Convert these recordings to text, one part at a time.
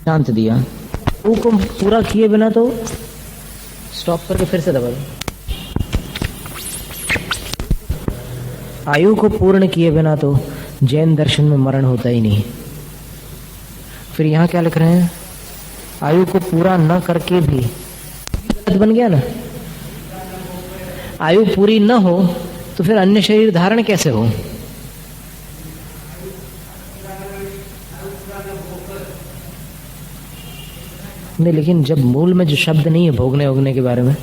शांत दिया। वो को पूरा किए बिना तो स्टॉप करके फिर से दबा दो। आयु को पूर्ण किए बिना तो जैन दर्शन में मरण होता ही नहीं। फिर यहाँ क्या लिख रहे हैं, आयु को पूरा न करके भी गलत बन गया ना। आयु पूरी न हो तो फिर अन्य शरीर धारण कैसे हो। नहीं, लेकिन जब मूल में जो शब्द नहीं है भोगने उगने के बारे में,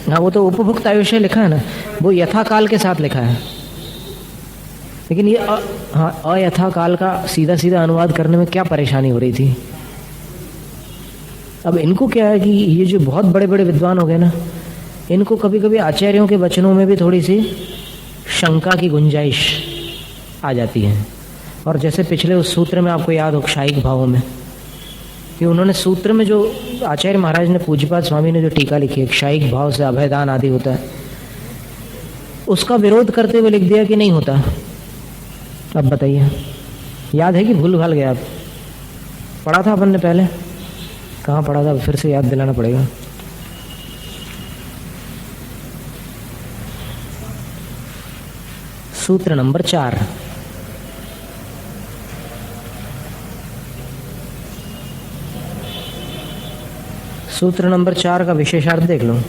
हाँ वो तो उपभुक्त आयुष्य लिखा है ना, वो यथा काल के साथ लिखा है। लेकिन ये हाँ अयथा काल का सीधा सीधा अनुवाद करने में क्या परेशानी हो रही थी। अब इनको क्या है कि ये जो बहुत बड़े बड़े विद्वान हो गए ना, इनको कभी कभी आचार्यों के वचनों में भी थोड़ी सी शंका की गुंजाइश आ जाती है। और जैसे पिछले उस सूत्र में आपको याद हो क्षायिक भावों में कि उन्होंने सूत्र में जो आचार्य महाराज ने पूज्यपाद स्वामी ने जो टीका लिखी है, क्षायिक भाव से अभयदान आदि होता है, उसका विरोध करते हुए लिख दिया कि नहीं होता। अब बताइए, याद है कि भूल भाल गया। आप पढ़ा था अपन ने पहले, कहाँ पढ़ा था, फिर से याद दिलाना पड़ेगा। सूत्र नंबर 4, सूत्र नंबर 4 का विशेषार्थ देख लो।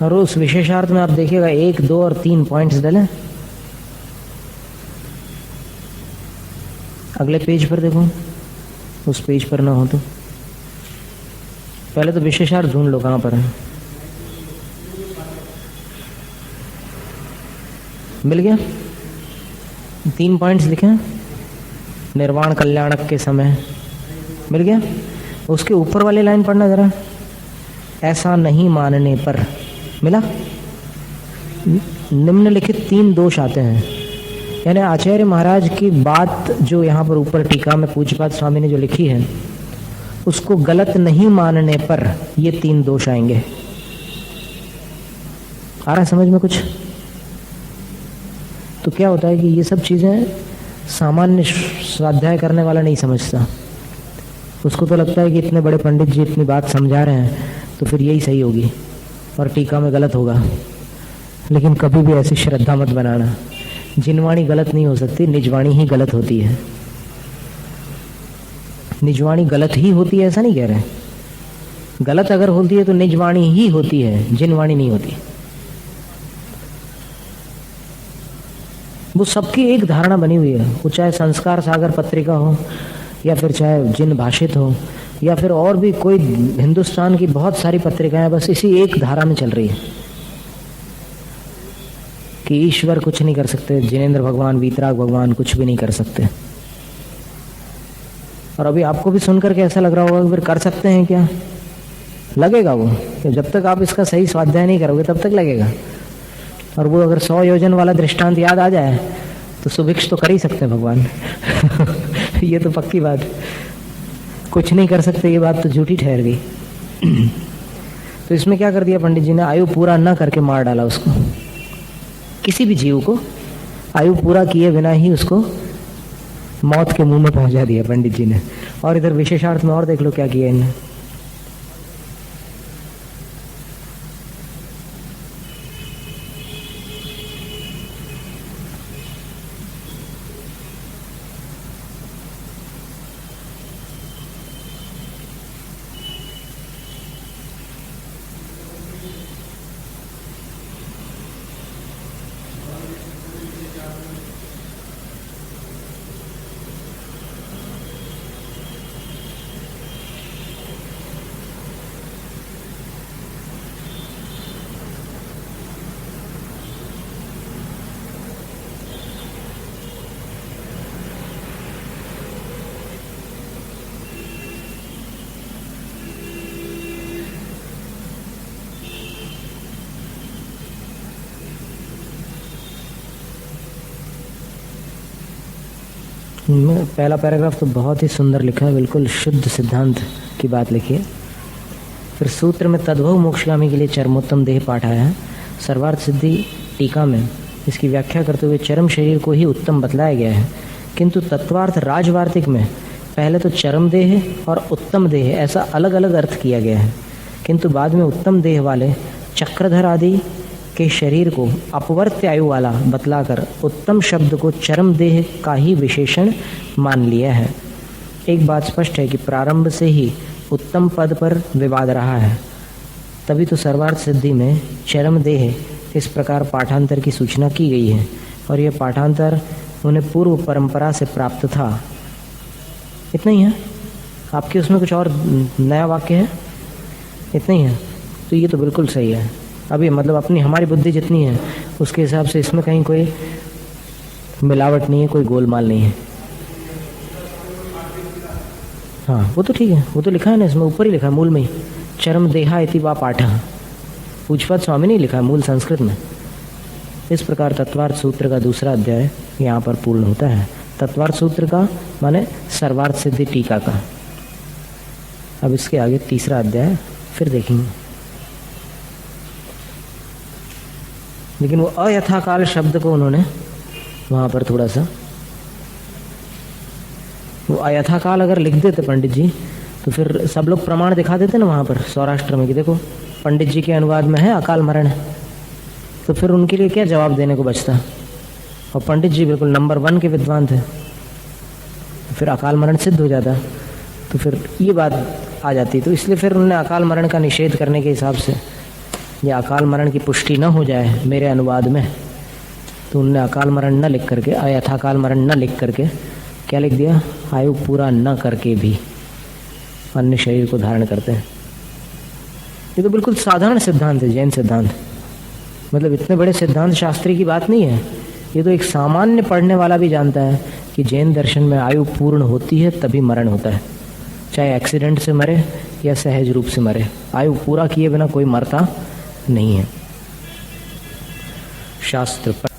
और उस विशेषार्थ में आप देखिएगा 1, 2 और 3 पॉइंट्स डले। अगले पेज पर देखो, उस पेज पर ना हो तो पहले तो विशेषार्थ ढूंढ लो कहाँ पर है। मिल गया, 3 पॉइंट्स लिखे हैं। निर्वाण कल्याणक के समय मिल गया। उसके ऊपर वाली लाइन पढ़ना जरा, ऐसा नहीं मानने पर मिला। निम्नलिखित 3 दोष आते हैं, यानी आचार्य महाराज की बात जो यहाँ पर ऊपर टीका में पूज्यपाद स्वामी ने जो लिखी है, उसको गलत नहीं मानने पर ये 3 दोष आएंगे। आ रहा है समझ में कुछ? तो क्या होता है कि ये सब चीज़ें सामान्य स्वाध्याय करने वाला नहीं समझता। उसको तो लगता है कि इतने बड़े पंडित जी इतनी बात समझा रहे हैं तो फिर यही सही होगी और टीका में गलत होगा। लेकिन कभी भी ऐसी श्रद्धा मत बनाना। जिनवाणी गलत नहीं हो सकती, निजवाणी ही गलत होती है। निजवाणी गलत ही होती है ऐसा नहीं कह रहे, गलत अगर होती है तो निजवाणी ही होती है, जिनवाणी नहीं होती। वो सबकी एक धारणा बनी हुई है, वो चाहे संस्कार सागर पत्रिका हो या फिर चाहे जिन भाषित हो या फिर और भी कोई हिंदुस्तान की बहुत सारी पत्रिकाएं बस इसी एक धारा में चल रही है कि ईश्वर कुछ नहीं कर सकते, जिनेंद्र भगवान वीतराग भगवान कुछ भी नहीं कर सकते। और अभी आपको भी सुनकर के ऐसा लग रहा होगा फिर कर सकते हैं क्या? लगेगा वो, जब तक आप इसका सही स्वाध्याय नहीं करोगे तब तक लगेगा। और वो अगर 100 योजन वाला दृष्टांत याद आ जाए तो सुभिक्ष तो कर ही सकते हैं भगवान। ये तो पक्की बात। कुछ नहीं कर सकते ये बात तो झूठी ठहर गई। तो इसमें क्या कर दिया पंडित जी ने, आयु पूरा ना करके मार डाला उसको। किसी भी जीव को आयु पूरा किए बिना ही उसको मौत के मुंह में पहुंचा दिया पंडित जी ने। और इधर विशेषार्थ में और देख लो क्या किया इन्हें। पहला पैराग्राफ तो बहुत ही सुंदर लिखा है, बिल्कुल शुद्ध सिद्धांत की बात लिखी है। फिर सूत्र में तद्भव मोक्षगामी के लिए चरमोत्तम देह पाठ आया है। सर्वार्थ सिद्धि टीका में इसकी व्याख्या करते हुए चरम शरीर को ही उत्तम बतलाया गया है, किंतु तत्वार्थ राजवार्तिक में पहले तो चरम देह और उत्तम देह ऐसा अलग अलग अर्थ किया गया है, किंतु बाद में उत्तम देह वाले चक्रधर आदि के शरीर को अपवर्त्य आयु वाला बतलाकर उत्तम शब्द को चरम देह का ही विशेषण मान लिया है। एक बात स्पष्ट है कि प्रारंभ से ही उत्तम पद पर विवाद रहा है, तभी तो सर्वार्थ सिद्धि में चरम देह इस प्रकार पाठांतर की सूचना की गई है, और यह पाठांतर उन्हें पूर्व परंपरा से प्राप्त था। इतना ही है, आपके उसमें कुछ और नया वाक्य है? इतना ही है, तो ये तो बिल्कुल सही है। अभी मतलब अपनी हमारी बुद्धि जितनी है उसके हिसाब से इसमें कहीं कोई मिलावट नहीं है, कोई गोलमाल नहीं है। हाँ वो तो ठीक है, वो तो लिखा है ना, इसमें ऊपर ही लिखा है मूल में ही, चरम देहा इति वा पाठः। पूज्यपाद स्वामी ने लिखा है मूल संस्कृत में। इस प्रकार तत्वार्थ सूत्र का दूसरा अध्याय यहाँ पर पूर्ण होता है। तत्वार्थ सूत्र का माने सर्वार्थ सिद्धि टीका का। अब इसके आगे तीसरा अध्याय फिर देखेंगे। लेकिन वो अयथाकाल शब्द को उन्होंने वहाँ पर थोड़ा सा, वो अयथाकाल अगर लिख देते पंडित जी तो फिर सब लोग प्रमाण दिखा देते ना वहाँ पर सौराष्ट्र में कि देखो पंडित जी के अनुवाद में है अकाल मरण, तो फिर उनके लिए क्या जवाब देने को बचता। और पंडित जी बिल्कुल नंबर 1 के विद्वान थे, फिर अकाल मरण सिद्ध हो जाता, तो फिर ये बात आ जाती। तो इसलिए फिर उन्होंने अकाल मरण का निषेध करने के हिसाब से, या अकाल मरण की पुष्टि न हो जाए मेरे अनुवाद में, तो उन्होंने अकाल मरण न लिख करके, अयथाकाल मरण न लिख करके क्या लिख दिया, आयु पूरा न करके भी अन्य शरीर को धारण करते हैं। ये तो बिल्कुल साधारण सिद्धांत है, जैन सिद्धांत। मतलब इतने बड़े सिद्धांत शास्त्री की बात नहीं है, ये तो एक सामान्य पढ़ने वाला भी जानता है कि जैन दर्शन में आयु पूर्ण होती है तभी मरण होता है, चाहे एक्सीडेंट से मरे या सहज रूप से मरे, आयु पूरा किए बिना कोई मरता नहीं है। शास्त्र पर